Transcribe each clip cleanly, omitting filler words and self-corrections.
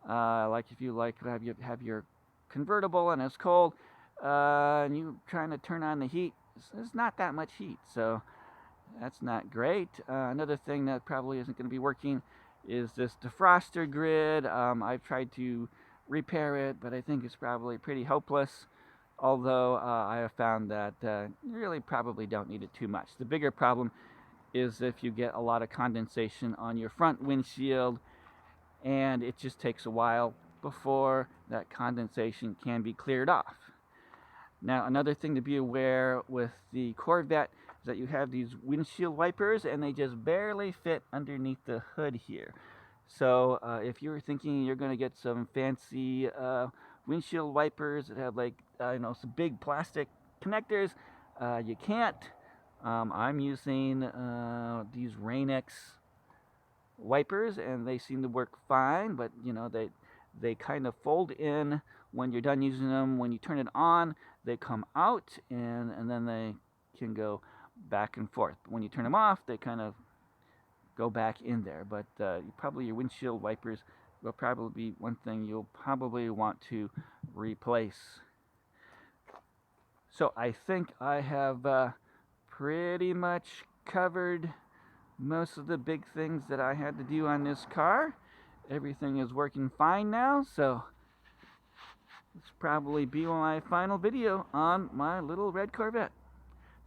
Like if you have your convertible and it's cold, and you trying to turn on the heat, there's not that much heat, so that's not great. Another thing that probably isn't going to be working is this defroster grid. I've tried to repair it, but I think it's probably pretty hopeless. Although I have found that you really probably don't need it too much. The bigger problem is if you get a lot of condensation on your front windshield, and it just takes a while before that condensation can be cleared off. Now, another thing to be aware with the Corvette is that you have these windshield wipers, and they just barely fit underneath the hood here. So if you're thinking you're going to get some fancy windshield wipers that have some big plastic connectors, you can't. I'm using these Rain-X wipers, and they seem to work fine, but they kind of fold in when you're done using them. When you turn it on, they come out, and then they can go back and forth. But when you turn them off, they kind of go back in there. But probably your windshield wipers will probably be one thing you'll probably want to replace. So I think I have pretty much covered most of the big things that I had to do on this car. Everything is working fine now, so this will probably be my final video on my little red Corvette.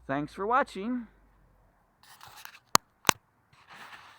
Thanks for watching.